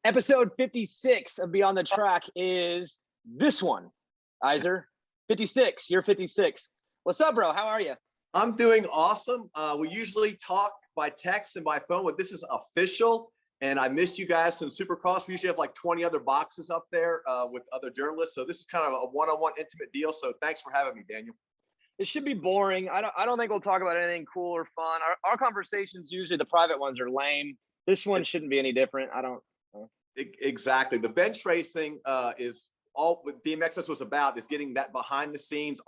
Episode 56 of Beyond the Track is this one. Izer, 56. You're 56. What's up, bro? How are you? I'm doing awesome. We usually talk by text and by phone, but this is official. And I missed you guys in Supercross. We usually have like 20 other boxes up there with other journalists. So this is kind of a one-on-one intimate deal. So thanks for having me, Daniel. It should be boring. I don't think we'll talk about anything cool or fun. Our conversations, usually the private ones, are lame. This one shouldn't be any different. Exactly. The bench racing is all what DMXS was about, is getting that behind the scenes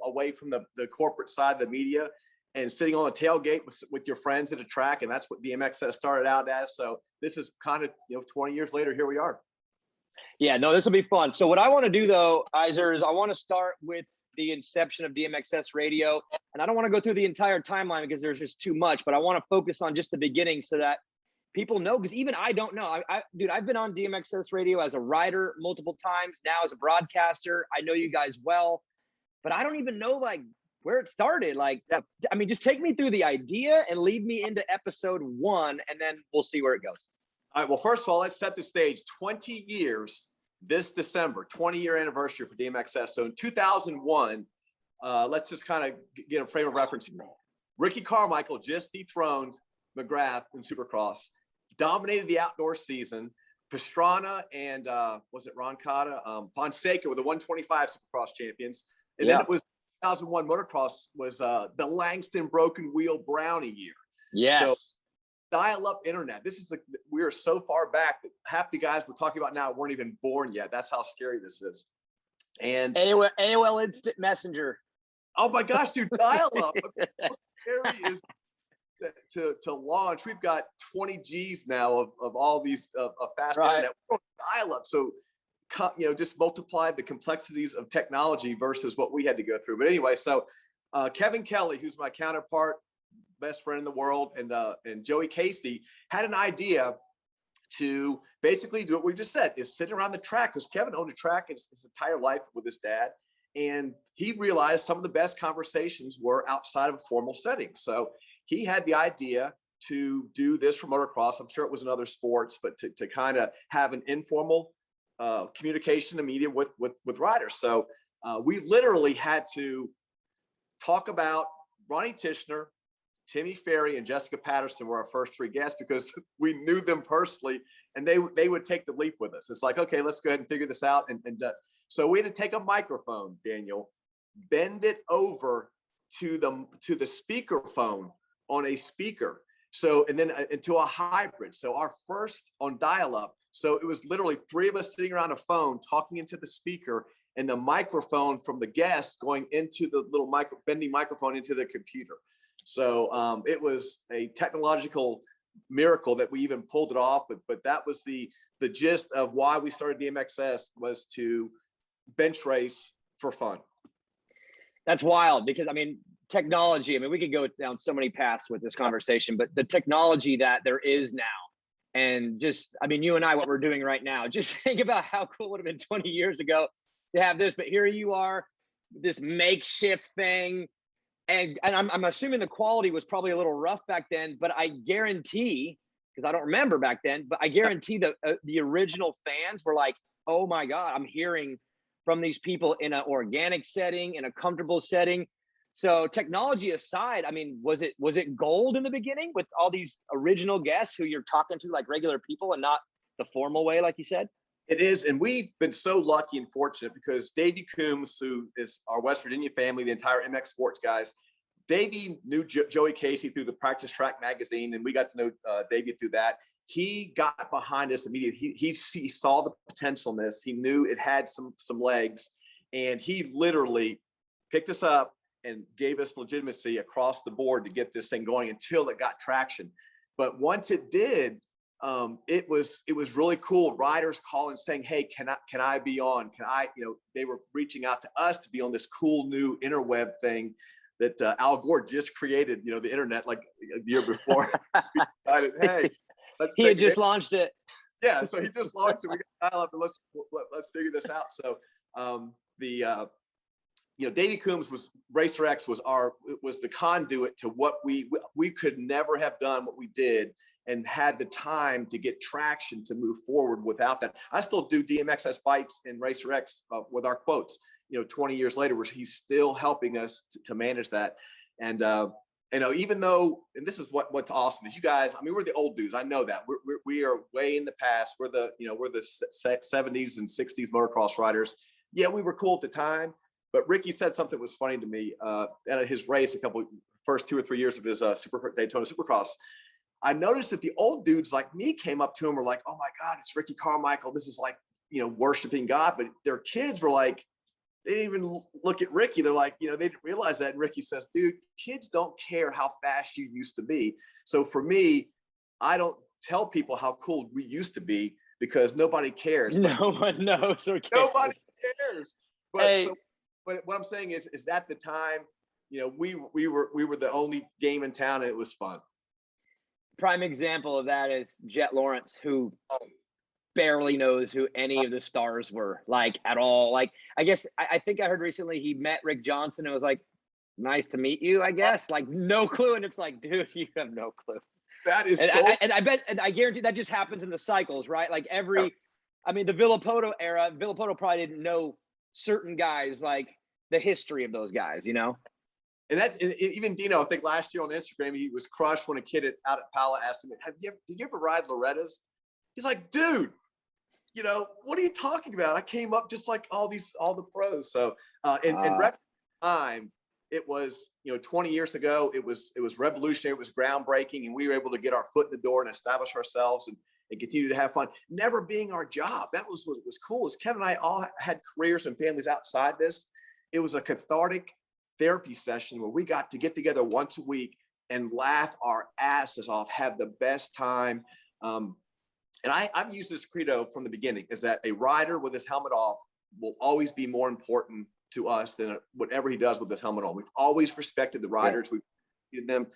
away from the corporate side, the media, and sitting on a tailgate with your friends at a track. And that's what DMXS started out as. So this is kind of, 20 years later, here we are. Yeah, no, this will be fun. So what I want to do though, Izer, is I want to start with the inception of DMXS radio. And I don't want to go through the entire timeline because there's just too much, but I want to focus on just the beginning so that people know, because even I don't know. Dude, I've been on DMXS radio as a writer multiple times, now as a broadcaster. I know you guys well, but I don't even know like where it started. Like, I mean, just take me through the idea and lead me into episode 1, and then we'll see where it goes. All right, well, first of all, let's set the stage. 20 years this December, 20-year anniversary for DMXS. So in 2001, let's just kind of get a frame of reference here. Ricky Carmichael just dethroned McGrath in Supercross, dominated the outdoor season. Pastrana and was it Ron Cotta? Fonseca were the 125 Supercross champions. And then it was 2001 motocross was the Langston Broken Wheel Brownie year. Yes. So dial-up internet. We are so far back that half the guys we're talking about now weren't even born yet. That's how scary this is. And AOL Instant Messenger. Oh my gosh, dude, dial-up. How scary is to launch? We've got 20 G's now of all these fast internet. We're on dial-up. So just multiply the complexities of technology versus what we had to go through. But anyway, so Kevin Kelly, who's my counterpart, best friend in the world, and Joey Casey had an idea to basically do what we just said, is sit around the track, because Kevin owned a track his entire life with his dad. And he realized some of the best conversations were outside of a formal setting. So he had the idea to do this for motocross. I'm sure it was in other sports, but to kind of have an informal communication and media with riders. So we literally had to talk about Ronnie Tishner, Timmy Ferry, and Jessica Patterson were our first 3 guests because we knew them personally, and they would take the leap with us. It's like, okay, let's go ahead and figure this out. So we had to take a microphone, Daniel, bend it over to the speaker phone on a speaker. So, and then into a hybrid. So our first on dial-up. So it was literally 3 of us sitting around a phone talking into the speaker, and the microphone from the guest going into the little bending microphone into the computer. So it was a technological miracle that we even pulled it off. But that was the gist of why we started DMXS, was to bench race for fun. That's wild, because I mean, technology, I mean, we could go down so many paths with this conversation, but the technology that there is now, and just, I mean, you and I, what we're doing right now, just think about how cool it would have been 20 years ago to have this. But here you are, this makeshift thing. And I'm assuming the quality was probably a little rough back then, but I guarantee, because I don't remember back then, but I guarantee the original fans were like, oh my God, I'm hearing from these people in an organic setting, in a comfortable setting. So technology aside, I mean, was it gold in the beginning with all these original guests who you're talking to like regular people and not the formal way, like you said? It is, and we've been so lucky and fortunate because Davey Coombs, who is our West Virginia family, the entire MX Sports guys, Davey knew Joey Casey through the Practice Track magazine, and we got to know Davey through that. He got behind us immediately. He saw the potential in this. He knew it had some legs, and he literally picked us up and gave us legitimacy across the board to get this thing going until it got traction. But once it did, it was really cool. Riders calling saying, hey, can I be on? Can I, they were reaching out to us to be on this cool new interweb thing that Al Gore just created, the internet like a year before. We decided, hey, he had just launched it. Yeah, so he just launched it. We got to dial up and let's figure this out. So Davey Coombs was Racer X was the conduit to what we could never have done what we did and had the time to get traction to move forward without that. I still do DMXS bites and Racer X with our quotes, 20 years later, where he's still helping us to manage that. And, even though, and this is what's awesome is you guys, I mean, we're the old dudes. I know that we are way in the past. We're the 70s and 60s motocross riders. Yeah, we were cool at the time, but Ricky said something that was funny to me at his race, first 2 or 3 years of his Daytona Supercross. I noticed that the old dudes like me came up to him, were like, "Oh my God, it's Ricky Carmichael. This is like, worshiping God." But their kids were like, they didn't even look at Ricky. They're like, they didn't realize that. And Ricky says, "Dude, kids don't care how fast you used to be." So for me, I don't tell people how cool we used to be because nobody cares. No one knows or cares. Nobody cares. But, hey. But what I'm saying is at the time, we were the only game in town, and it was fun. Prime example of that is Jet Lawrence, who barely knows who any of the stars were, like, at all. Like, I guess I think I heard recently he met Rick Johnson and was like, "Nice to meet you," I guess. Like, no clue. And it's like, dude, you have no clue. That is I guarantee that just happens in the cycles, right? Like I mean, the Villapoto era, Villapoto probably didn't know certain guys, like the history of those guys, And even Dino, I think last year on Instagram, he was crushed when a kid out at Pala asked him, "Did you ever ride Loretta's?" He's like, "Dude, what are you talking about? I came up just like all the pros." So, and time, it was, 20 years ago, it was revolutionary, it was groundbreaking, and we were able to get our foot in the door and establish ourselves and continue to have fun, never being our job. That was what was cool. Is Kevin and I all had careers and families outside this. It was a cathartic therapy session where we got to get together once a week and laugh our asses off, have the best time. And I've used this credo from the beginning, is that a rider with his helmet off will always be more important to us than whatever he does with his helmet on. We've always respected the riders. We've treated them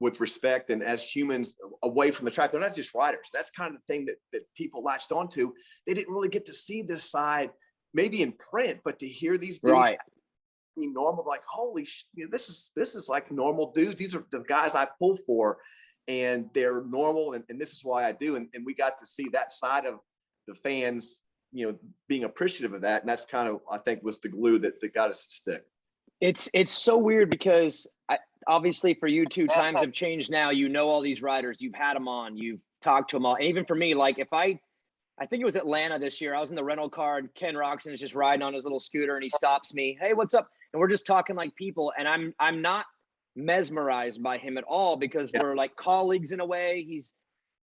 with respect, and as humans away from the track. They're not just riders. That's kind of the thing that people latched onto. They didn't really get to see this side, maybe in print, but to hear these dudes be normal, like, holy shit, this is like normal dudes. These are the guys I pull for, and they're normal, and this is why I do. And we got to see that side of the fans, being appreciative of that. And that's kind of, I think, was the glue that got us to stick. It's so weird because obviously for you two, times have changed now. All these riders, you've had them on, you've talked to them all. And even for me, like if I think it was Atlanta this year, I was in the rental car and Ken Roxon is just riding on his little scooter and he stops me. "Hey, what's up?" And we're just talking like people. And I'm not mesmerized by him at all because we're like colleagues in a way. He's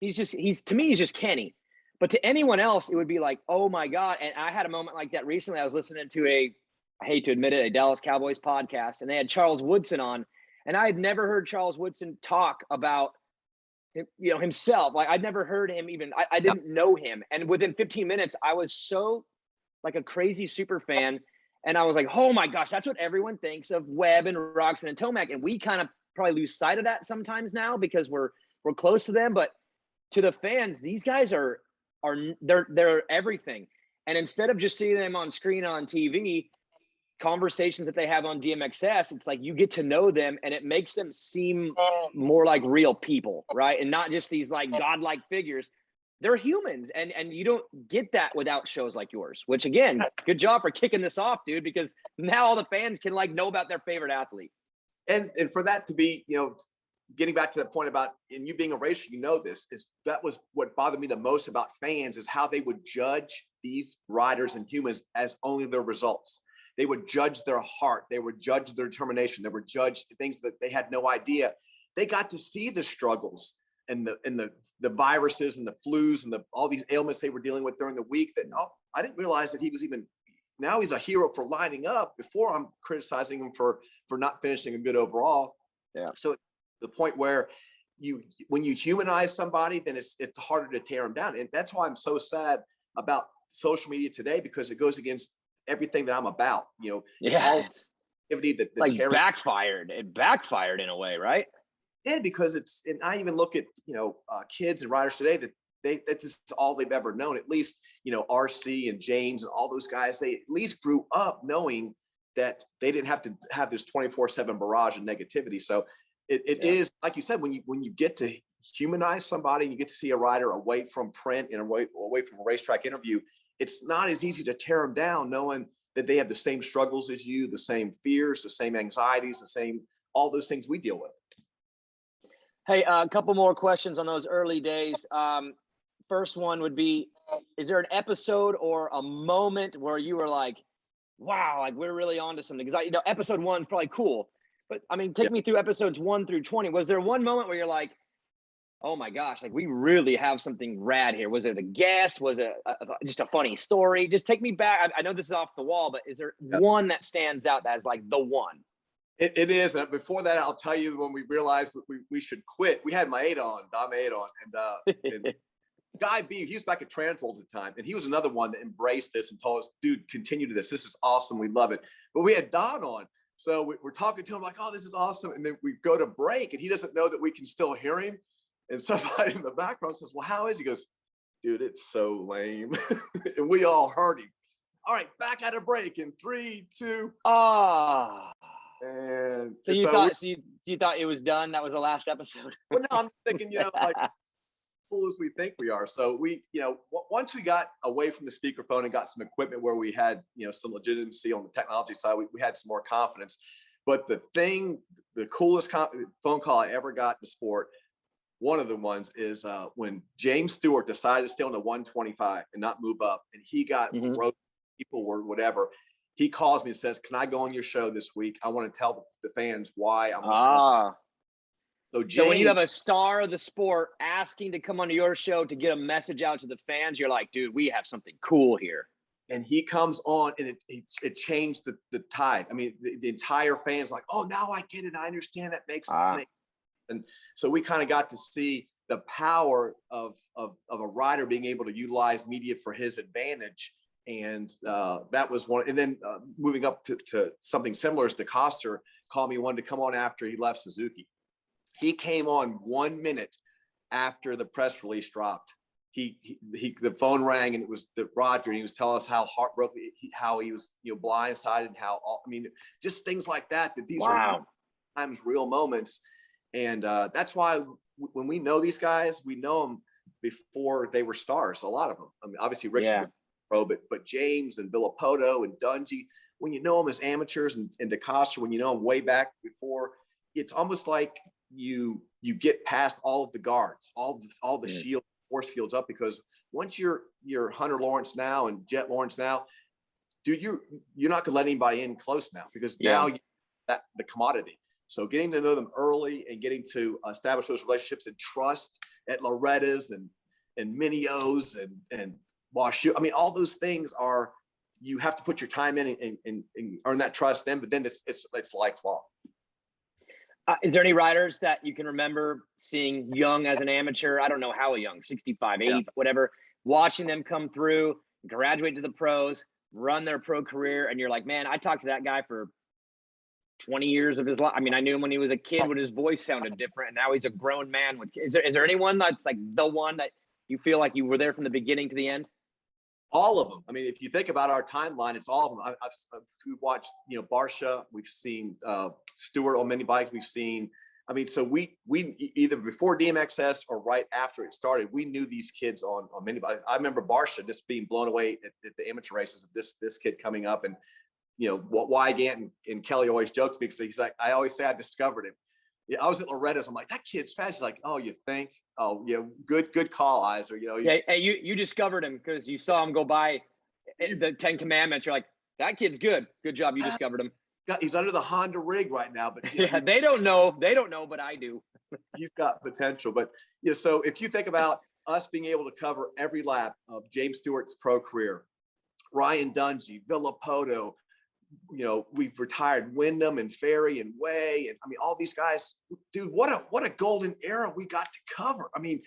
to me, he's just Kenny. But to anyone else, it would be like, oh my God. And I had a moment like that recently. I was listening to I hate to admit it, a Dallas Cowboys podcast, and they had Charles Woodson on. And I had never heard Charles Woodson talk about, himself. Like I'd never heard him even, I didn't know him. And within 15 minutes, I was so like a crazy super fan. And I was like, oh my gosh, that's what everyone thinks of Webb and Roxon and Tomac. And we kind of probably lose sight of that sometimes now because we're close to them. But to the fans, these guys they're everything. And instead of just seeing them on screen on TV, conversations that they have on DMXS, it's like you get to know them and it makes them seem more like real people, right? And not just these like godlike figures. They're humans, and you don't get that without shows like yours, which again, good job for kicking this off, dude, because now all the fans can like know about their favorite athlete. And for that to be, getting back to the point about, and you being a racer, that was what bothered me the most about fans, is how they would judge these riders and humans as only their results. They would judge their heart. They would judge their determination. They would judge things that they had no idea. They got to see the struggles and the viruses and the flus and all these ailments they were dealing with during the week that, I didn't realize that he was now he's a hero for lining up. Before, I'm criticizing him for not finishing a good overall. Yeah. So the point where when you humanize somebody, then it's harder to tear them down. And that's why I'm so sad about social media today, because it goes against everything that I'm about. It's all activity that like backfired. It backfired in a way, right? Yeah, because and I even look at kids and riders today that this is all they've ever known. At least RC and James and all those guys, they at least grew up knowing that they didn't have to have this 24/7 barrage of negativity. So it is, like you said, when you get to humanize somebody, you get to see a rider away from print and away from a racetrack interview, it's not as easy to tear them down knowing that they have the same struggles as you, the same fears, the same anxieties, the same, all those things we deal with. Hey, a couple more questions on those early days. First one would be, is there an episode or a moment where you were like, wow, like we're really onto something? Because episode 1 is probably cool, but I mean, take me through episodes 1 through 20. Was there one moment where you're like, oh my gosh, like we really have something rad here? Was it a guest? Was it just a funny story? Just take me back. I know this is off the wall, but is there one that stands out as like the one? It is. And before that, I'll tell you when we realized we should quit. We had my 8 on, Dom 8 on, and Guy B, he was back at Transworld at the time, and he was another one that embraced this and told us, dude, continue to this. This is awesome. We love it. But we had Don on. So we're talking to him like, oh, this is awesome. And then we go to break, and he doesn't know that we can still hear him. And somebody in the background says, well, how is he? He goes, dude, it's so lame. And we all heard him. All right, back at a break in 3, 2. And so you thought it was done? That was the last episode? Well, no, I'm thinking, like, cool as we think we are. So we, once we got away from the speakerphone and got some equipment where we had, some legitimacy on the technology side, we had some more confidence. But the coolest phone call I ever got in the sport, one of the ones is when James Stewart decided to stay on the 125 and not move up, and he got people were whatever. He calls me and says, "Can I go on your show this week? I want to tell the fans why I'm." So when you have a star of the sport asking to come onto your show to get a message out to the fans, you're like, dude, we have something cool here. And he comes on, and it changed the tide. I mean, the entire fans like, oh, now I get it. I understand. That makes sense. And so we kind of got to see the power of a rider being able to utilize media for his advantage. And that was one. And then moving up to something similar as DeCoster called me, wanted to come on after he left Suzuki. He came on 1 minute after the press release dropped. The phone rang, and it was Roger, and he was telling us how heartbroken, how he was, blindsided, and just things like that. That these are sometimes real moments, and that's why when we know these guys, we know them before they were stars. A lot of them. I mean, obviously Ricky was pro, but James and Villapoto and Dungy, when you know them as amateurs, and DeCoster, when you know them way back before, it's almost like you get past all of the guards, all the shield force fields up, because once you're Hunter Lawrence now and Jet Lawrence now, dude, you're not gonna let anybody in close now, because now you're the commodity. So getting to know them early and getting to establish those relationships and trust at Loretta's and Minio's and Washu. I mean, all those things are, you have to put your time in and earn that trust then, but then it's lifelong. Is there any riders that you can remember seeing young as an amateur? I don't know how young, 65, 80, whatever, watching them come through, graduate to the pros, run their pro career, and you're like, man, I talked to that guy for 20 years of his life. I mean, I knew him when he was a kid when his voice sounded different, and now he's a grown man with kids. Is there anyone that's like the one that you feel like you were there from the beginning to the end? All of them. I mean, if you think about our timeline, it's all of them. We've watched, Barsha, we've seen Stewart on mini bikes, we've seen, I mean, so we either before DMXS or right after it started, we knew these kids on mini bikes. I remember Barsha just being blown away at the amateur races of this kid coming up, and what Wygant and Kelly always jokes me, because he's like, I always say I discovered him. Yeah, I was at Loretta's. I'm like, that kid's fast. He's like, oh, you think? Oh, yeah, good call, Izer. Hey, you discovered him because you saw him go by the 10 Commandments. You're like, that kid's good. Good job, you discovered him. He's under the Honda rig right now, but they don't know, but I do. He's got potential. But so if you think about us being able to cover every lap of James Stewart's pro career, Ryan Dungy, Villapoto, we've retired Wyndham and Ferry and Way, and I mean, all these guys, dude, what a golden era we got to cover. I mean,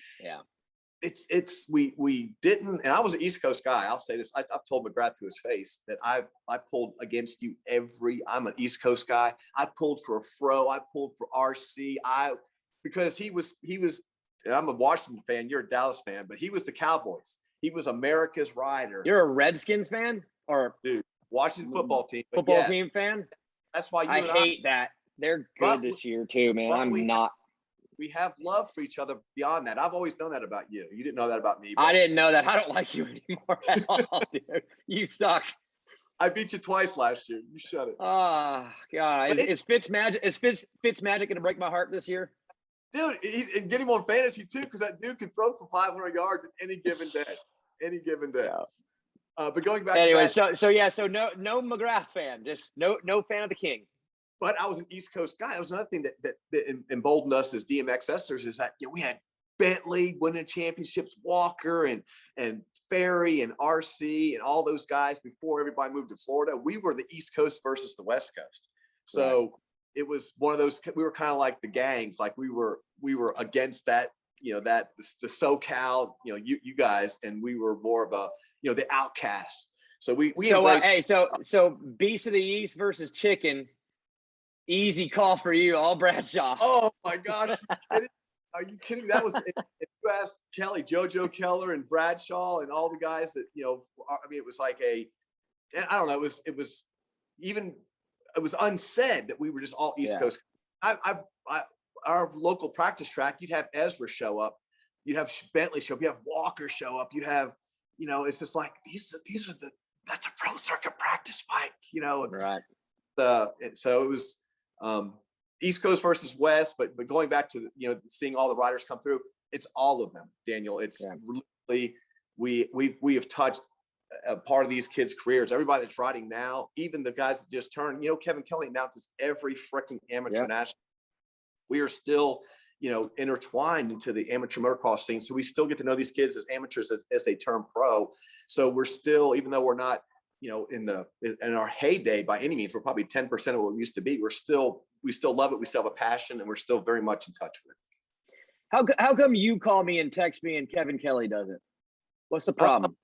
we didn't, and I was an East Coast guy. I'll say this. I've told McGrath to his face that I pulled against you I'm an East Coast guy. I pulled for Fro. I pulled for RC. Because he was, and I'm a Washington fan. You're a Dallas fan, but he was the Cowboys. He was America's rider. You're a Redskins fan, or dude? Washington football team. Team fan. That's why I hate that. They're good this year too, man. I'm not. we have love for each other beyond that. I've always known that about you. You didn't know that about me. But I didn't know that. I don't like you anymore at all, dude. You suck. I beat you twice last year. You shut it. Oh God, But is Fitzmagic going to break my heart this year? dude, and get him on fantasy too, because that dude can throw for 500 yards at any given day. Any given day. Yeah. But going back Anyway, to that, so no McGrath fan, just no fan of the King. but I was an East Coast guy. That was another thing that emboldened us as DMXSers is that we had Bentley winning championships, Walker and Ferry and RC and all those guys before everybody moved to Florida. We were the East Coast versus the West Coast. So it was one of those, we were kind of like the gangs, like we were against that, the SoCal, you guys, and we were more of a, the outcasts. So so Beast of the East versus Chicken. Easy call for you, all Bradshaw. Oh my gosh, are you kidding? That was, if you asked Kelly, JoJo Keller and Bradshaw and all the guys that, it was like I don't know, it was unsaid that we were just all East Coast. Our local practice track, you'd have Ezra show up, you'd have Bentley show up, you have Walker show up, you have, it's just like, that's a pro circuit practice fight, Right. So it was, East Coast versus West, but going back to seeing all the riders come through, it's all of them, Daniel. It's really we have touched a part of these kids' careers. Everybody that's riding now, even the guys that just turned. Kevin Kelly announces every freaking amateur national. We are still intertwined into the amateur motocross scene, so we still get to know these kids as amateurs as they turn pro. So we're still, even though we're not in our heyday by any means, we're probably 10% of what we used to be. We still love it. We still have a passion, and we're still very much in touch with it. How come you call me and text me and Kevin Kelly doesn't? What's the problem?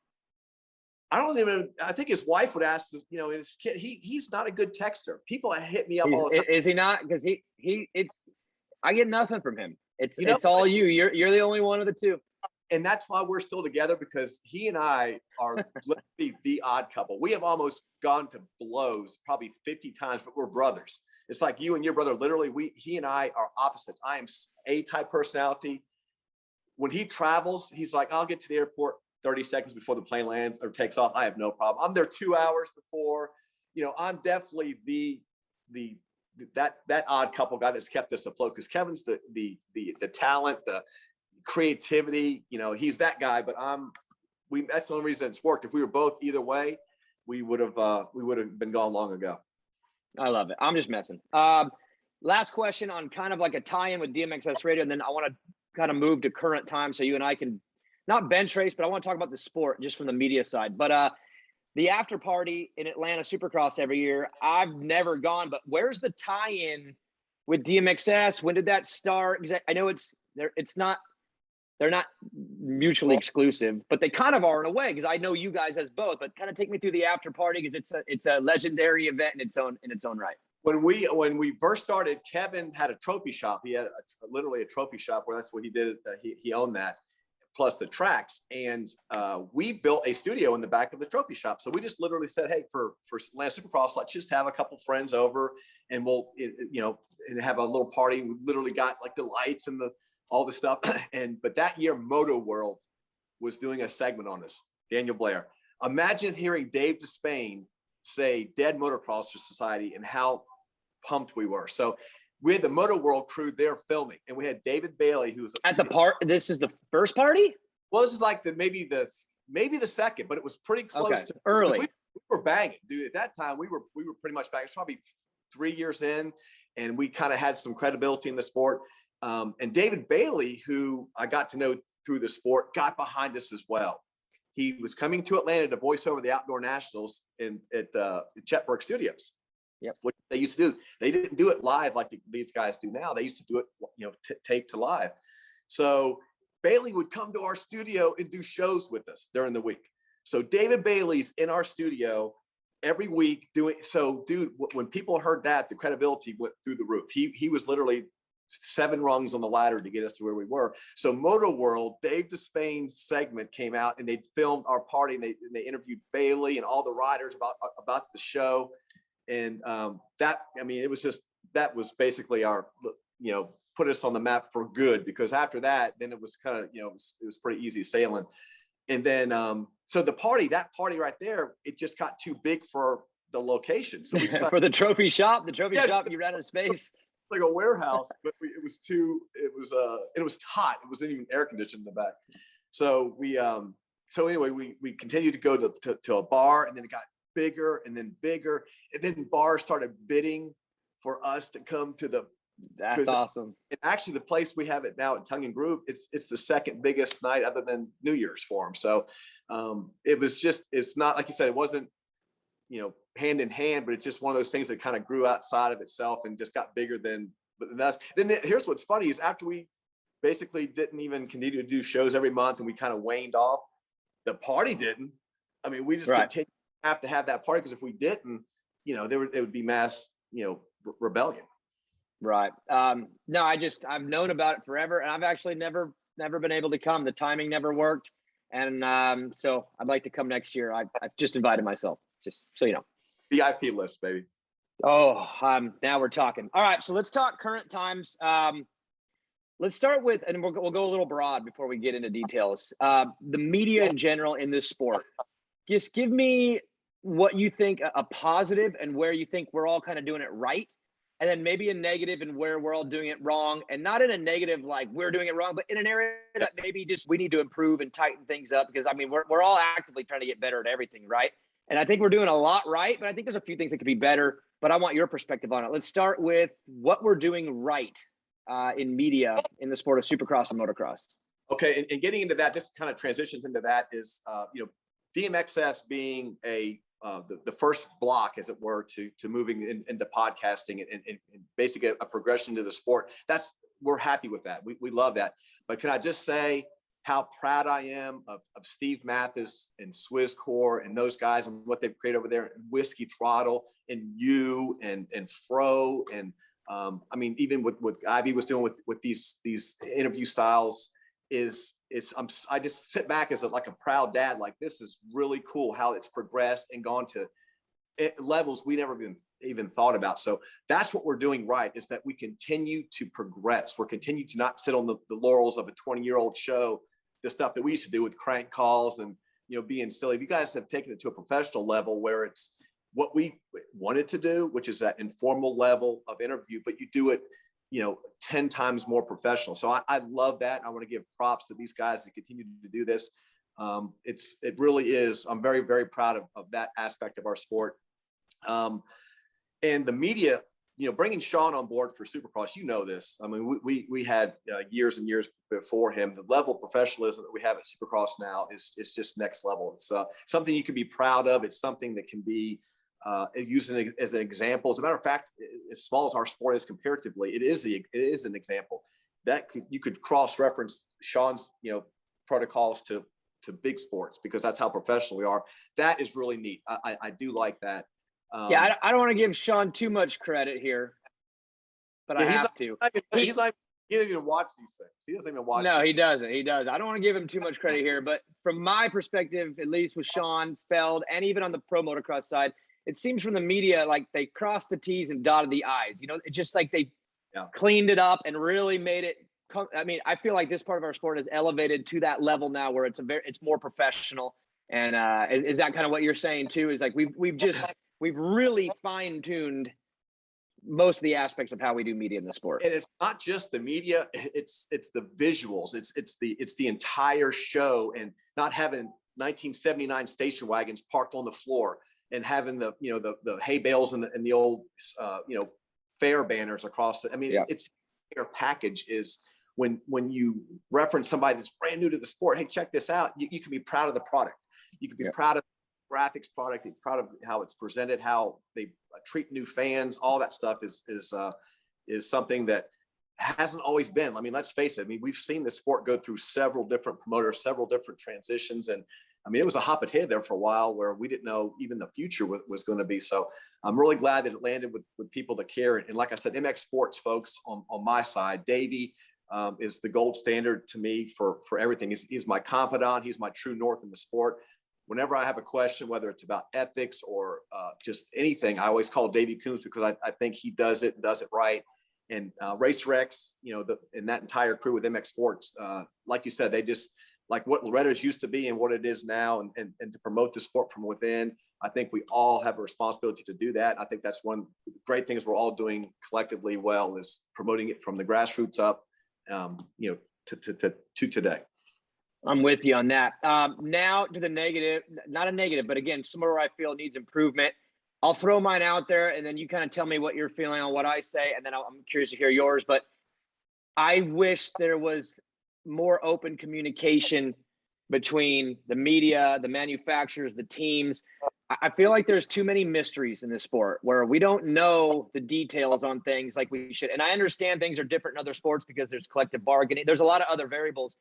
I think his wife would ask this, his kid, he's not a good texter. People hit me up all the time. Is he not? Because I get nothing from him. It's all you. You're the only one of the two. And that's why we're still together, because he and I are literally the odd couple. We have almost gone to blows probably 50 times, but we're brothers. It's like you and your brother, literally, he and I are opposites. I am A-type personality. When he travels, he's like, I'll get to the airport 30 seconds before the plane lands or takes off. I have no problem. I'm there 2 hours before. I'm definitely that odd couple guy that's kept us afloat, because Kevin's the talent, the creativity, he's that guy, but that's the only reason it's worked. If we were both either way, we would have been gone long ago. I love it. I'm just messing. Last question on kind of like a tie-in with DMXS Radio, and then I want to kind of move to current time so you and I can not bench race, but I want to talk about the sport just from the media side. But the after party in Atlanta Supercross every year, I've never gone, but where's the tie-in with DMXS? When did that start? Because I know they're not mutually exclusive, but they kind of are in a way, because I know you guys as both. But kind of take me through the after party, because it's a legendary event in its own right. When we first started, Kevin had a trophy shop. He had literally a trophy shop where that's what he did. He owned that, plus the tracks, and we built a studio in the back of the trophy shop. So we just literally said, hey, for Atlanta Supercross, let's just have a couple friends over, and we'll and have a little party. We literally got like the lights and all the stuff. But that year, Moto World was doing a segment on us, Daniel Blair. Imagine hearing Dave Despain say Dead Motocross Society and how pumped we were. So we had the Moto World crew there filming, and we had David Bailey, who was at the part. This is the first party? Well, this is like maybe the second, but it was pretty close to early. We were banging, dude. At that time, we were pretty much banging. It was probably 3 years in, and we kind of had some credibility in the sport. And David Bailey, who I got to know through the sport, got behind us as well. He was coming to Atlanta to voice over the Outdoor Nationals at Chet Burke Studios. Yep. What they used to do, they didn't do it live like these guys do now. They used to do it, tape to live. So Bailey would come to our studio and do shows with us during the week. So David Bailey's in our studio every week doing. So, dude, when people heard that, the credibility went through the roof. He was literally 7 rungs on the ladder to get us to where we were. So Moto World, Dave Despain's segment came out, and they filmed our party, and they interviewed Bailey and all the riders about the show. And that was basically our, put us on the map for good, because after that, then it was kind of, you know, it was pretty easy sailing. And then, so that party right there, it just got too big for the location. So we decided, for the trophy shop, shop, you ran out of space. Like a warehouse, but it was hot. It wasn't even air conditioned in the back. So so anyway, we continued to go to a bar, and then it got bigger and then bigger. And then bars started bidding for us to come to the, that's awesome. And actually the place we have it now at Tongue and Groove, it's the second biggest night other than New Year's for them. So it's not, like you said, it wasn't, you know, hand in hand, but it's just one of those things that kind of grew outside of itself and just got bigger than us. Then here's what's funny is after we basically didn't even continue to do shows every month and we kind of waned off, the party didn't. I mean, we just continue to have to have that party, because if we didn't, you know, it would be mass, you know, rebellion. Right. No, I've known about it forever, and I've actually never been able to come. The timing never worked. And so I'd like to come next year. I've just invited myself, just so you know. VIP list, baby. Oh, now we're talking. All right, so let's talk current times. Let's start with, and we'll go a little broad before we get into details. The media in general in this sport. Just give me what you think a positive and where you think we're all kind of doing it right, and then maybe a negative and where we're all doing it wrong, and not in a negative like we're doing it wrong, but in an area that maybe just we need to improve and tighten things up, because I mean we're all actively trying to get better at everything, right? And I think we're doing a lot right, but I think there's a few things that could be better. But I want your perspective on it. Let's start with what we're doing right in media in the sport of Supercross and motocross. Okay, and getting into that, this kind of transitions into that is, you know, DMXS being the first block, as it were, to moving into podcasting and basically a progression to the sport. We're happy with that. We love that. But can I just say how proud I am of Steve Mathis and Swizzcore and those guys and what they've created over there, and Whiskey Throttle and you and Fro and I mean, even what Ivy was doing with these interview styles I just sit back as like a proud dad. Like, this is really cool how it's progressed and gone to levels we never even thought about. So that's what we're doing right, is that we continue to progress. We're continuing to not sit on the laurels of a 20-year-old show, the stuff that we used to do with crank calls and, you know, being silly. You guys have taken it to a professional level where it's what we wanted to do, which is that informal level of interview, but you do it, you know, 10 times more professional. So I love that. I want to give props to these guys that continue to do this. It really is. I'm very, very proud of that aspect of our sport. And the media, you know, bringing Sean on board for Supercross, you know this. I mean, we had years and years before him. The level of professionalism that we have at Supercross now is just next level. It's something you can be proud of. It's something that can be using as an example. As a matter of fact, as small as our sport is comparatively, it is an example that you could cross-reference Sean's, you know, protocols to big sports, because that's how professional we are. That is really neat. I do like that. Yeah, I don't want to give Sean too much credit here, but yeah, I have to. He doesn't even watch these things. He doesn't even watch. No, he doesn't. He does. I don't want to give him too much credit here, but from my perspective, at least with Sean Feld, and even on the pro motocross side, it seems from the media like they crossed the T's and dotted the I's. You know, it's just like they cleaned it up and really made it. I mean, I feel like this part of our sport is elevated to that level now where it's more professional. And is that kind of what you're saying too? Is like we've really fine-tuned most of the aspects of how we do media in the sport. And it's not just the media; it's the visuals. It's the entire show, and not having 1979 station wagons parked on the floor, and having the hay bales and the old fair banners across it. I mean, it's their package is when you reference somebody that's brand new to the sport. Hey, check this out. You can be proud of the product. You can be proud of the graphics product. Proud of how it's presented, how they treat new fans. All that stuff is something that hasn't always been. I mean, let's face it. I mean, we've seen the sport go through several different promoters, several different transitions, and I mean, it was a hop ahead there for a while where we didn't know even the future was going to be. So I'm really glad that it landed with people that care. And like I said, MX Sports folks on my side, Davey is the gold standard to me for everything. He's my confidant. He's my true north in the sport. Whenever I have a question, whether it's about ethics or just anything, I always call Davey Coombs, because I think he does it right. Racer X, and that entire crew with MX Sports, like you said, they just like what Loretta's used to be and what it is now, and to promote the sport from within. I think we all have a responsibility to do that. I think that's one of the great things we're all doing collectively well, is promoting it from the grassroots up, to today. I'm with you on that. Now to the negative, not a negative, but again, somewhere where I feel it needs improvement. I'll throw mine out there, and then you kind of tell me what you're feeling on what I say, and then I'm curious to hear yours. But I wish there was more open communication between the media, the manufacturers, the teams. I feel like there's too many mysteries in this sport where we don't know the details on things like we should. And I understand things are different in other sports because there's collective bargaining. There's a lot of other variables,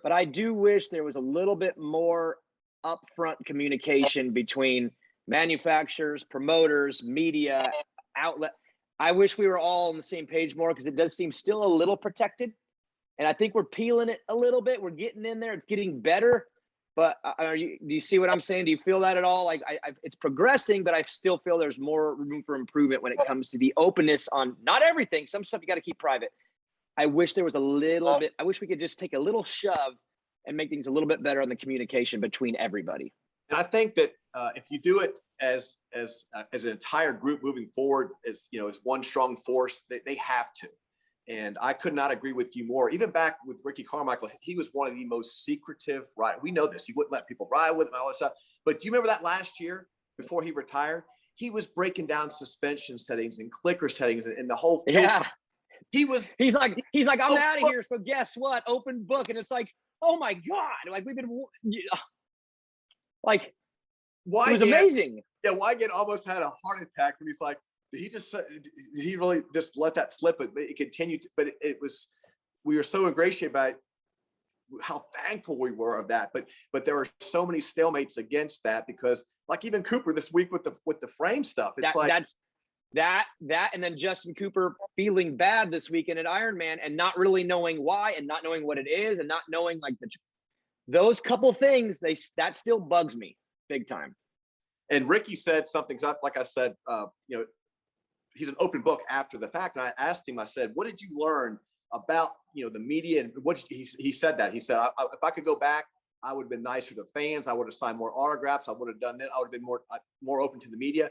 but I do wish there was a little bit more upfront communication between manufacturers, promoters, media, outlet. I wish we were all on the same page more, because it does seem still a little protected. And I think we're peeling it a little bit. We're getting in there. It's getting better. But do you see what I'm saying? Do you feel that at all? Like it's progressing, but I still feel there's more room for improvement when it comes to the openness on not everything. Some stuff you got to keep private. I wish there was a little bit. I wish we could just take a little shove and make things a little bit better on the communication between everybody. And I think that if you do it as an entire group moving forward, as one strong force, they have to. And I could not agree with you more. Even back with Ricky Carmichael, he was one of the most secretive riders. We know this. He wouldn't let people ride with him and all that stuff. But do you remember that last year before he retired? He was breaking down suspension settings and clicker settings and the whole field. Yeah. He's like, I'm out of here. So guess what? Open book. And it's like, oh my God. Like we've been like, why? It was amazing. Yeah. Wygant almost had a heart attack when he's like, he really just let that slip, but it continued. But we were so ingratiated by how thankful we were of that. But there were so many stalemates against that, because like even Cooper this week with the frame stuff, it's and then Justin Cooper feeling bad this weekend at Ironman and not really knowing why, and not knowing what it is, and not knowing like those couple things, that still bugs me big time. And Ricky said something, like I said, he's an open book after the fact. And I asked him, I said, what did you learn about, the media? And what he said that. He said, if I could go back, I would have been nicer to fans. I would have signed more autographs. I would have done that. I would have been more open to the media.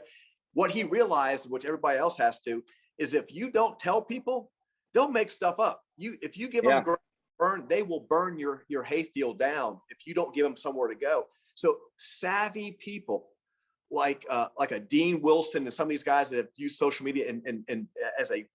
What he realized, which everybody else has to, is if you don't tell people, they'll make stuff up. If you give them burn, they will burn your hayfield down if you don't give them somewhere to go. So savvy people, like a Dean Wilson and some of these guys that have used social media and as a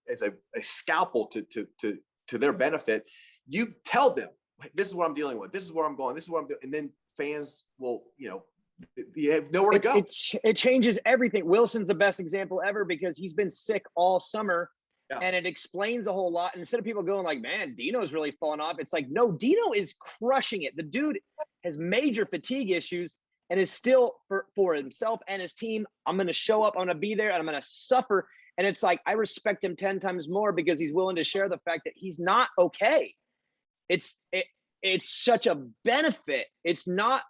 scalpel to their benefit, you tell them, this is what I'm dealing with, this is where I'm going, this is what I'm doing, and then fans will, you have nowhere to go. It changes everything. Wilson's the best example ever, because he's been sick all summer. Yeah. And it explains a whole lot. And instead of people going like, man, Dino's really falling off, it's like, no, Dino is crushing it. The dude has major fatigue issues and is still for himself and his team. I'm going to show up, I'm going to be there, and I'm going to suffer. And it's like, I respect him 10 times more because he's willing to share the fact that he's not okay. It's such a benefit. It's not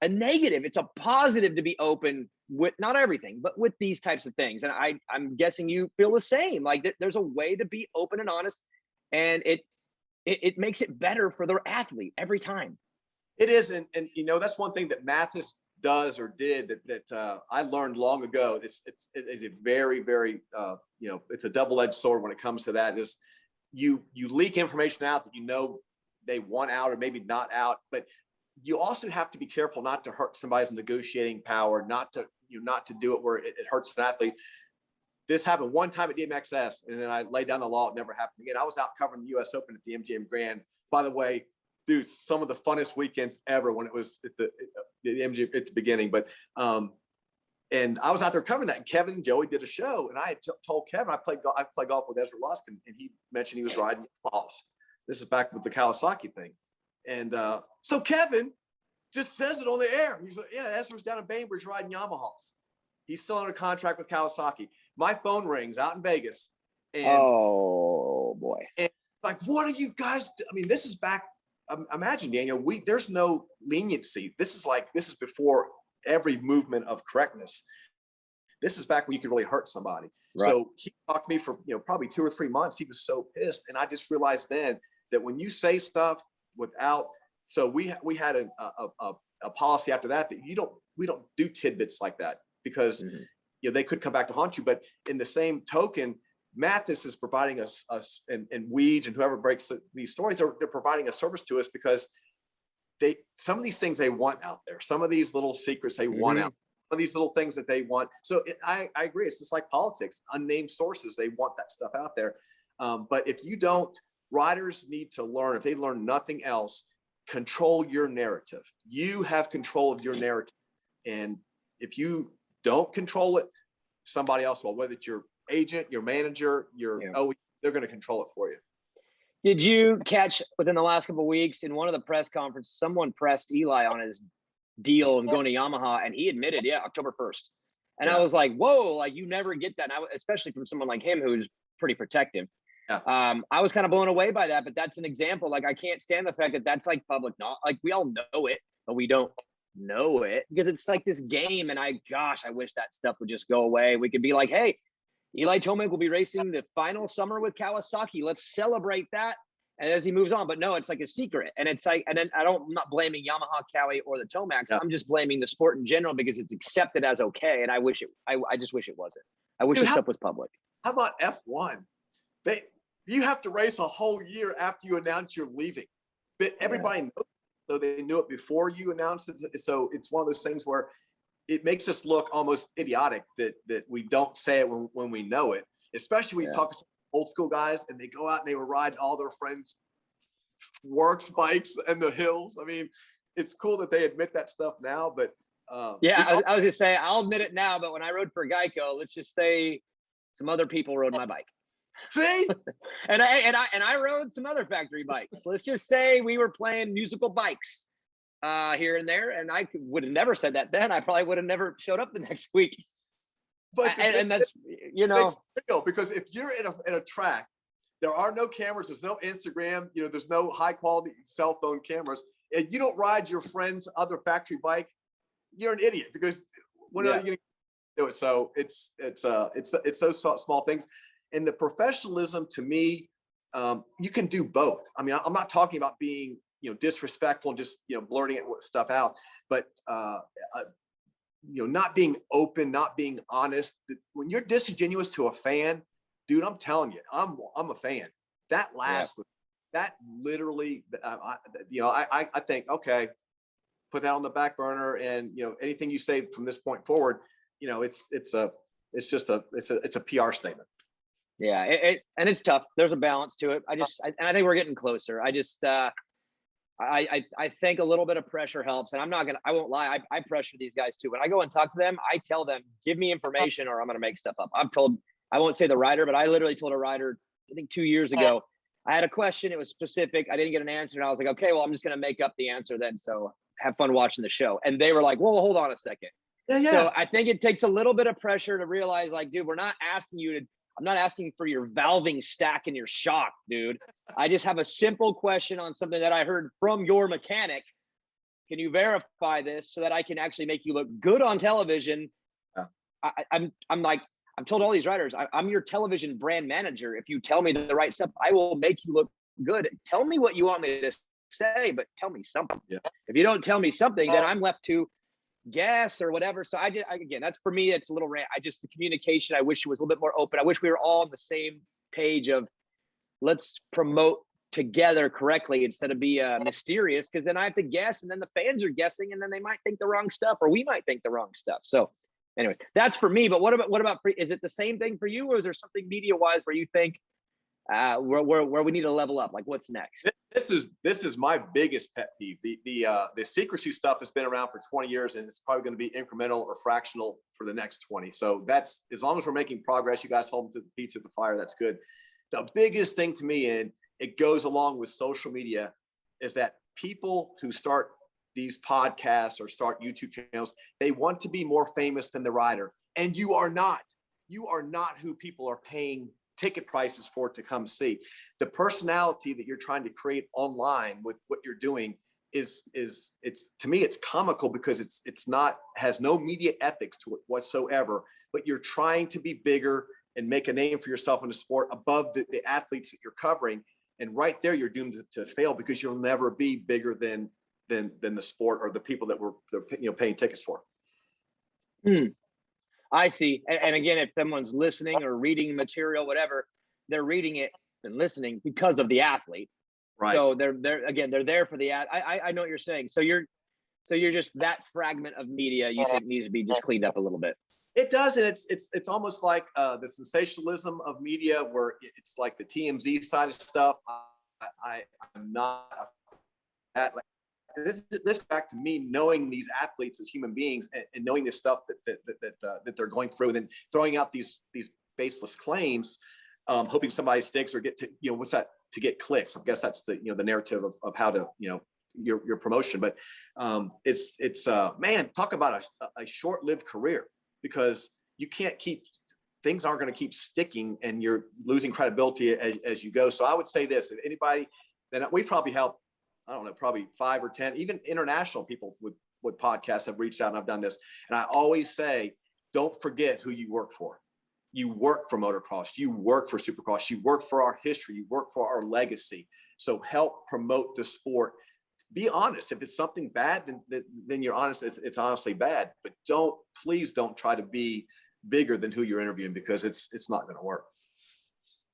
a negative. It's a positive to be open with not everything, but with these types of things. And I'm guessing you feel the same. Like there's a way to be open and honest, and it makes it better for their athlete every time. It is. And that's one thing that Mathis does or did that I learned long ago. It is a very, very, it's a double-edged sword when it comes to that. Is you leak information out that they want out or maybe not out, but you also have to be careful not to hurt somebody's negotiating power, not to do it where it hurts an athlete. This happened one time at DMXS, and then I laid down the law. It never happened again. I was out covering the U.S. Open at the MGM Grand. By the way, dude, some of the funnest weekends ever when it was at the MGM at the beginning. But and I was out there covering that, and Kevin and Joey did a show, and I had told Kevin I play golf with Ezra Luskin, and he mentioned he was riding Yamahas. This is back with the Kawasaki thing. And so Kevin just says it on the air. He's like, yeah, Ezra's down in Bainbridge riding Yamahas. He's still under contract with Kawasaki. My phone rings out in Vegas. And, oh, boy. And like, what are you guys I mean, this is back. Imagine, Daniel, there's no leniency. This is before every movement of correctness. This is back when you could really hurt somebody. Right. So he talked to me for, probably 2 or 3 months. He was so pissed. And I just realized then that when you say stuff without, so we had a policy after that we don't do tidbits like that, because they could come back to haunt you. But in the same token, Mathis is providing us and Weege and whoever breaks these stories, they're providing a service to us, because some of these things they want out there, some of these little secrets they want out, some of these little things that they want. So I agree. It's just like politics, unnamed sources. They want that stuff out there. But if you don't, riders need to learn, if they learn nothing else, control your narrative. You have control of your narrative. And if you don't control it, somebody else will, whether it's your agent, your manager, they're going to control it for you. Did you catch within the last couple of weeks in one of the press conferences, someone pressed Eli on his deal and going to Yamaha, and he admitted, October 1st. And I was like, whoa, like you never get that. And especially from someone like him, who's pretty protective. I was kind of blown away by that, but that's an example. Like, I can't stand the fact that that's like public, not like we all know it, but we don't know it, because it's like this game. And I wish that stuff would just go away. We could be like, hey, Eli Tomac will be racing the final summer with Kawasaki. Let's celebrate that. And as he moves on, but no, it's like a secret. And it's like, and then I'm not blaming Yamaha, Kawi, or the Tomacs. I'm just blaming the sport in general, because it's accepted as okay. And I just wish it wasn't. I wish this stuff was public. How about F1? You have to race a whole year after you announce you're leaving. But everybody knows, so they knew it before you announced it. So it's one of those things where it makes us look almost idiotic that we don't say it when we know it, especially when you talk to some old school guys and they go out and they were riding all their friends' works bikes and the hills. I mean, it's cool that they admit that stuff now, but I was gonna say, I'll admit it now, but when I rode for Geico, let's just say some other people rode my bike. See? and I rode some other factory bikes. Let's just say we were playing musical bikes here and there, and I would have never said that then. I probably would have never showed up the next week. But and that's because if you're in a track, there are no cameras, there's no Instagram, there's no high quality cell phone cameras, and you don't ride your friend's other factory bike, you're an idiot, because when are you going to do it? So it's those small things. And the professionalism, to me, you can do both. I mean, I'm not talking about being, disrespectful and just, blurting stuff out, but, not being open, not being honest. When you're disingenuous to a fan, dude, I'm telling you, I'm a fan. That that literally, I think, okay, put that on the back burner, and, anything you say from this point forward, it's a PR statement. Yeah, and it's tough. There's a balance to it. And I think we're getting closer. I think a little bit of pressure helps, and I won't lie. I pressure these guys too. When I go and talk to them, I tell them, give me information or I'm going to make stuff up. I won't say the rider, but I literally told a rider, I think 2 years ago, I had a question. It was specific. I didn't get an answer. And I was like, okay, well, I'm just going to make up the answer then. So have fun watching the show. And they were like, well, hold on a second. So I think it takes a little bit of pressure to realize, like, dude, I'm not asking for your valving stack and your shock, dude. I just have a simple question on something that I heard from your mechanic. Can you verify this so that I can actually make you look good on television? I've told all these riders, I'm your television brand manager. If you tell me the right stuff, I will make you look good. Tell me what you want me to say, but tell me something. If you don't tell me something, then I'm left to guess or whatever. So again, that's for me, it's a little rant. The communication, I wish it was a little bit more open. I wish we were all on the same page of let's promote together correctly instead of be mysterious, because then I have to guess, and then the fans are guessing, and then they might think the wrong stuff, or we might think the wrong stuff. So anyways, that's for me. But what about is it the same thing for you, or is there something media wise where you think where we need to level up? Like, what's next? This is my biggest pet peeve. The secrecy stuff has been around for 20 years, and it's probably going to be incremental or fractional for the next 20. So that's, as long as we're making progress, you guys hold to the feet to the fire. That's good. The biggest thing to me, and it goes along with social media, is that people who start these podcasts or start YouTube channels, they want to be more famous than the rider, and you are not. You are not who people are paying ticket prices for to come see. The personality that you're trying to create online with what you're doing is to me, it's comical, because it's not, has no media ethics to it whatsoever. but you're trying to be bigger and make a name for yourself in the sport above the athletes that you're covering. And right there, you're doomed to fail, because you'll never be bigger than the sport or the people that they're paying tickets for. I see. And again, if someone's listening or reading material, whatever, they're reading it and listening because of the athlete. Right. So they're there for the I know what you're saying. So you're just, that fragment of media you think needs to be just cleaned up a little bit. It does, and it's almost like the sensationalism of media, where it's like the TMZ side of stuff. I'm not at, like, this back to me knowing these athletes as human beings, and knowing this stuff that they're going through, and then throwing out these baseless claims, hoping somebody sticks or get to, what's that, to get clicks. I guess that's the the narrative of how to your promotion. But it's man, talk about a short-lived career, because you can't things aren't going to keep sticking, and you're losing credibility as you go. So I would say this: if anybody, then we probably help, I don't know, probably 5 or 10, even international people with podcasts have reached out, and I've done this. And I always say, don't forget who you work for. You work for motocross, you work for Supercross, you work for our history, you work for our legacy. So help promote the sport. Be honest. If it's something bad, then you're honest. It's honestly bad. But please don't try to be bigger than who you're interviewing, because it's not going to work.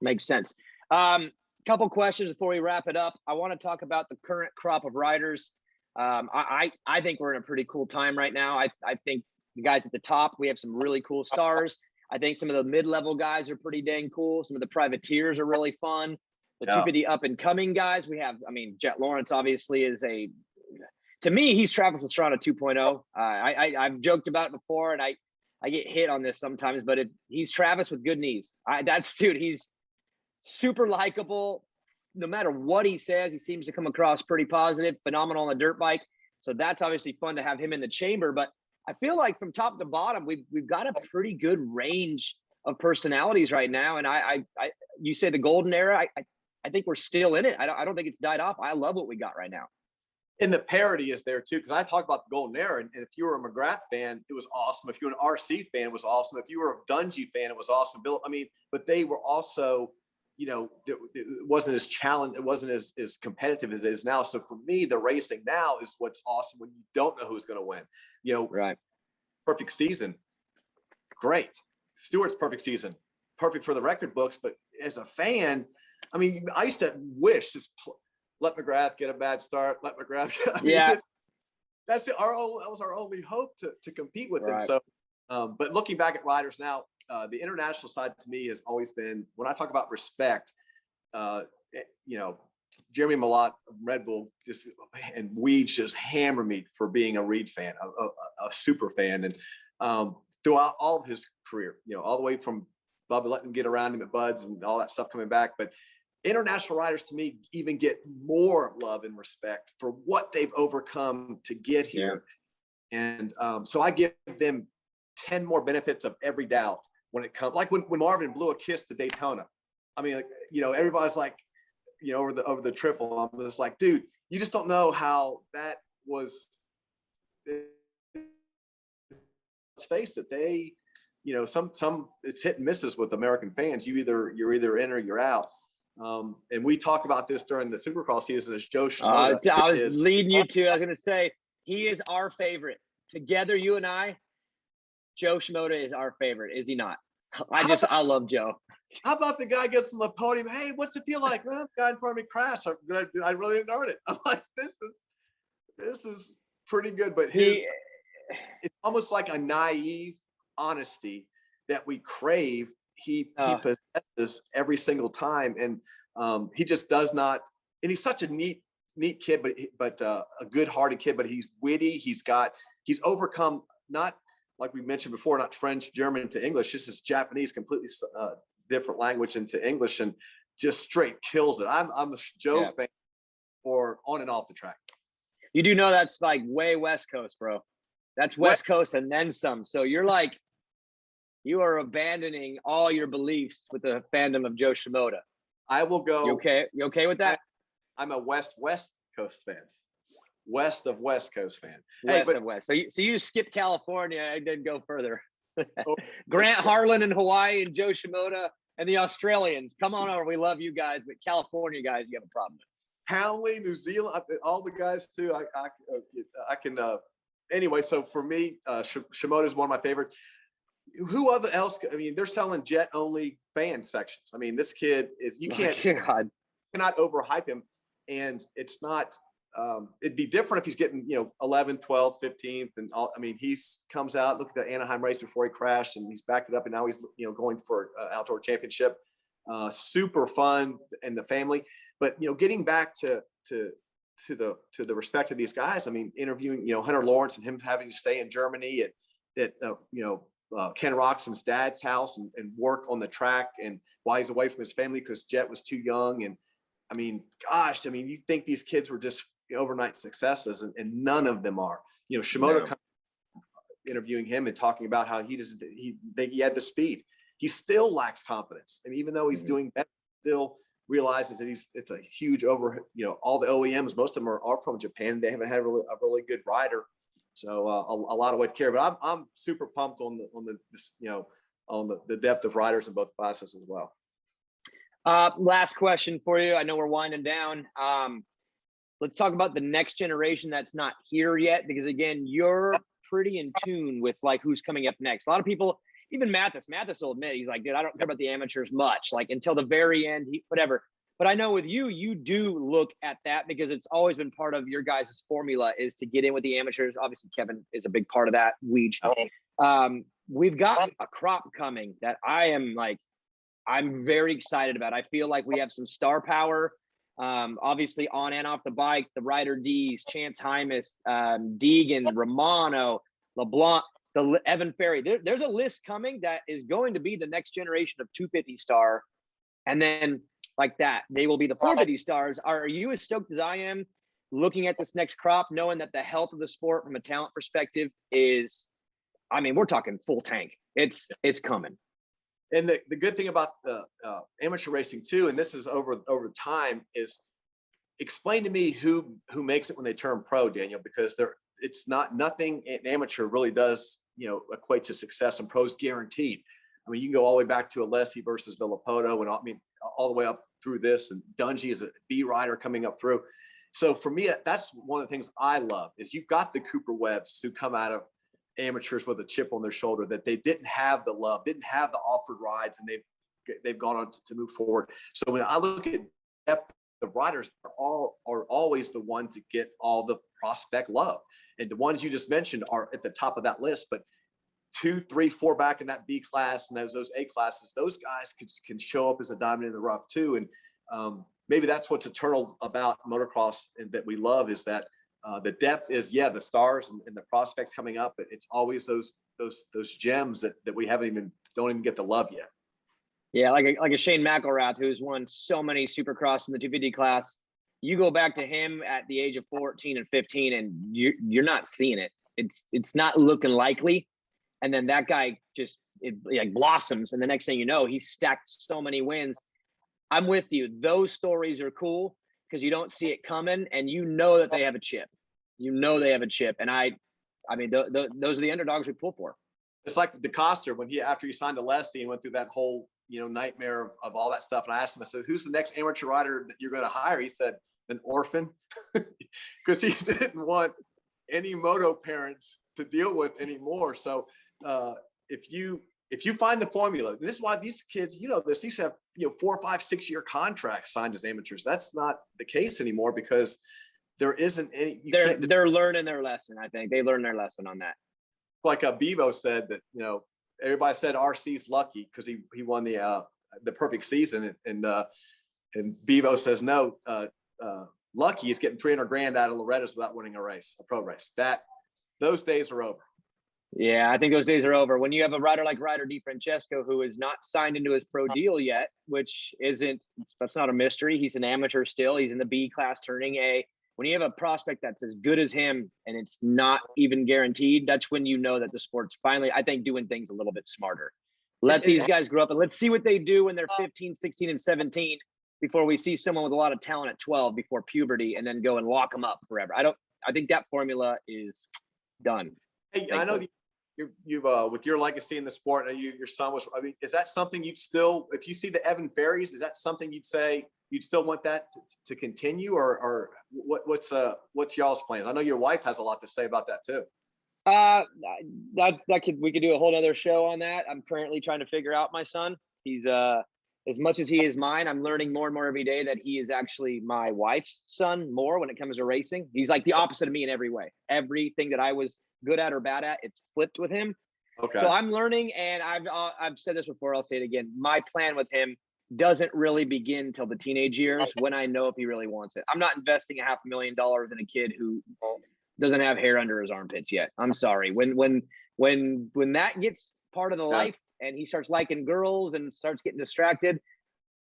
Makes sense. Couple questions before we wrap it up. I want to talk about the current crop of riders. I think we're in a pretty cool time right now. I think the guys at the top, we have some really cool stars. I think some of the mid-level guys are pretty dang cool. Some of the privateers are really fun. The 250 up and coming guys, we have, Jet Lawrence obviously is to me, he's Travis Pastrana 2.0. I've joked about it before, and I get hit on this sometimes, but he's Travis with good knees. He's super likable. No matter what he says, he seems to come across pretty positive, phenomenal on the dirt bike. So that's obviously fun to have him in the chamber. But I feel like from top to bottom, we've got a pretty good range of personalities right now. And you say the golden era, I think we're still in it. I don't think it's died off. I love what we got right now. And the parity is there too, because I talk about the golden era, and if you were a McGrath fan, it was awesome. If you were an RC fan, it was awesome. If you were a Dungey fan, it was awesome. But they were also, it wasn't as challenged, it wasn't as competitive as it is now. So for me, the racing now is what's awesome when you don't know who's going to win. Right. Perfect season, great. Stewart's perfect season, perfect for the record books. But as a fan, I used to wish just let McGrath get a bad start. Let McGrath. That was our only hope to compete with them. So, but looking back at riders now, the international side to me has always been, when I talk about respect, Jeremy Malott of Red Bull and Weeds just hammer me for being a Reed fan, a super fan. And throughout all of his career, all the way from Bubba letting him get around him at Buds and all that stuff coming back. But international riders to me even get more love and respect for what they've overcome to get here. And so I give them 10 more benefits of every doubt when it comes, like when Marvin blew a kiss to Daytona. Everybody's like, over the triple. I'm just like, dude, you just don't know how that was. Let's face it, they, some it's hit and misses with American fans. You're either in or you're out. And we talk about this during the Supercross season as Joe Shimoda. I was leading you to. I was going to say he is our favorite. Together, you and I, Joe Shimoda is our favorite, is he not? I love Joe. How about the guy gets on the podium? Hey, what's it feel like? Well, the guy in front of me crashed. I really didn't earn it. I'm like, this is pretty good. But it's almost like a naive honesty that we crave. He possesses every single time, and he just does not. And he's such a neat kid, but a good-hearted kid. But he's witty. He's overcome, not like we mentioned before, not French, German to English. This is Japanese, completely different language into English, and just straight kills it. I'm a Joe fan for on and off the track. You do know that's like way West Coast, bro. That's West Coast and then some. So you're like, you are abandoning all your beliefs with the fandom of Joe Shimoda. I will go. You okay with that? I'm a West Coast fan. West Coast fan. West. So you skipped California and didn't go further. Grant Harlan in Hawaii and Joe Shimoda and the Australians. Come on over. We love you guys, but California guys, you have a problem with. Townley, New Zealand, all the guys too. I can. Anyway, so for me, Shimoda is one of my favorites. Who other else? I mean, they're selling jet only fan sections. I mean, this kid is, you cannot overhype him, and it's not. It'd be different if he's getting 11th, 12th, 15th, and all. I mean, he's comes out. Look at the Anaheim race before he crashed, and he's backed it up, and now he's going for outdoor championship. Super fun and the family. But getting back to the respect of these guys. I mean, interviewing Hunter Lawrence and him having to stay in Germany at Ken Roxon's dad's house and work on the track, and while he's away from his family because Jet was too young. And I mean, gosh, I mean, you think these kids were just overnight successes, and none of them are. Shimoda interviewing him and talking about how he had the speed. He still lacks confidence, and even though he's doing better, still realizes that it's a huge all the OEMs, most of them are from Japan. They haven't had a really good rider. So a lot of weight to carry, but I'm super pumped on the depth of riders in both classes as well. Last question for you. I know we're winding down. Let's talk about the next generation that's not here yet, because again, you're pretty in tune with like who's coming up next. A lot of people, even Mathis will admit, he's like, dude, I don't care about the amateurs much, like until the very end, whatever. But I know with you do look at that because it's always been part of your guys' formula is to get in with the amateurs. Obviously, Kevin is a big part of that. We've got a crop coming that I'm very excited about. I feel like we have some star power, obviously on and off the bike, the Ryder D's, Chance Hymas, Deegan, Romano, LeBlanc, the Evan Ferry. There's a list coming that is going to be the next generation of 250 star. And then like that, they will be the 450 stars. Are you as stoked as I am looking at this next crop, knowing that the health of the sport from a talent perspective is, I mean, we're talking full tank. It's coming. And the good thing about the amateur racing too, and this is over time, is explain to me who makes it when they turn pro, Daniel, because it's nothing an amateur really does, equate to success, and pros guaranteed. I mean, you can go all the way back to Alessi versus Villapoto, and all the way up through this, and Dungy is a B rider coming up through. So for me, that's one of the things I love is you've got the Cooper Webbs who come out of amateurs with a chip on their shoulder, that they didn't have the love, didn't have the offered rides, and they've gone on to move forward. So when I look at depth, the riders are always the ones to get all the prospect love, and the ones you just mentioned are at the top of that list. But 2, 3, 4 back in that B class and those A classes, those guys can show up as a diamond in the rough too. And maybe that's what's eternal about motocross and that we love, is that the depth is, the stars and the prospects coming up, but it's always those gems that we don't even get the love yet. Yeah, like a Shane McElrath, who's won so many Supercross in the 250 class. You go back to him at the age of 14 and 15, and you're not seeing it. It's not looking likely. And then that guy just blossoms, and the next thing you know, he's stacked so many wins. I'm with you. Those stories are cool because you don't see it coming, and that they have a chip. And I mean, those are the underdogs we pull for. It's like DeCoster when after he signed to Alessi and went through that whole nightmare of all that stuff. And I asked him, I said, "Who's the next amateur rider that you're going to hire?" He said, "An orphan," because he didn't want any moto parents to deal with anymore. So if you find the formula, and this is why these kids, these have 4, 5, 6 year contracts signed as amateurs. That's not the case anymore because there isn't any. They're learning their lesson. I think they learned their lesson on that. Like Bevo said that everybody said RC's lucky because he won the perfect season, and Bevo says no, lucky is getting $300,000 out of Loretta's without winning a pro race. Those days are over. Yeah, I think those days are over. When you have a rider like Ryder DiFrancesco, who is not signed into his pro deal yet, that's not a mystery. He's an amateur still. He's in the B class turning A. When you have a prospect that's as good as him and it's not even guaranteed, that's when you know that the sport's finally, I think, doing things a little bit smarter. Let these guys grow up and let's see what they do when they're 15, 16, and 17 before we see someone with a lot of talent at 12 before puberty and then go and lock them up forever. I think that formula is done. Hey, I know you've with your legacy in the sport, and your son was, I mean, is that something you'd still, if you see the Evan Ferries, is that something you'd say you'd still want that to continue, or what's y'all's plans? I know your wife has a lot to say about that too. We could do a whole other show on that. I'm currently trying to figure out my son. He's as much as he is mine, I'm learning more and more every day that he is actually my wife's son more when it comes to racing. He's like the opposite of me in every way. Everything that I was good at or bad at, it's flipped with him. Okay. So I'm learning, and I've said this before, I'll say it again. My plan with him doesn't really begin till the teenage years, when I know if he really wants it. I'm not investing $500,000 in a kid who doesn't have hair under his armpits yet. I'm sorry. When that gets part of the life, and he starts liking girls and starts getting distracted,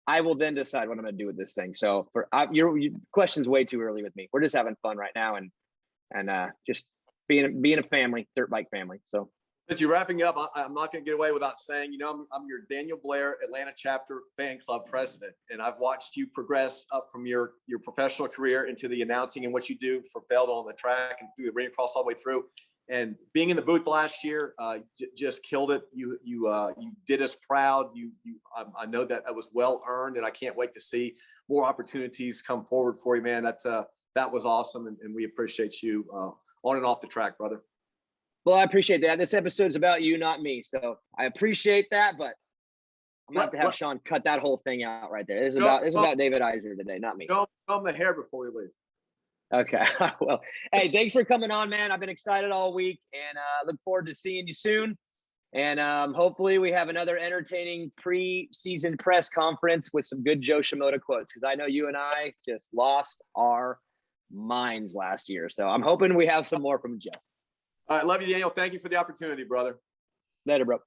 I will then decide what I'm going to do with this thing. So your question's way too early with me. We're just having fun right now, and just being a family, dirt bike family. So as you're wrapping up, I'm not going to get away without saying, I'm your Daniel Blair Atlanta chapter fan club president, and I've watched you progress up from your professional career into the announcing and what you do for Feld on the track and through the ring cross all the way through. And being in the booth last year, just killed it. You did us proud. I know that was well earned, and I can't wait to see more opportunities come forward for you, man. That was awesome, and we appreciate you on and off the track, brother. Well, I appreciate that. This episode's about you, not me. So I appreciate that, but I'm gonna have to have Sean cut that whole thing out right there. This is about David Izer today, not me. Don't comb the hair before we leave. Okay. Well, hey, thanks for coming on, man. I've been excited all week, and look forward to seeing you soon. And hopefully we have another entertaining pre-season press conference with some good Joe Shimoda quotes, because I know you and I just lost our minds last year. So I'm hoping we have some more from Joe. All right. Love you, Daniel. Thank you for the opportunity, brother. Later, bro.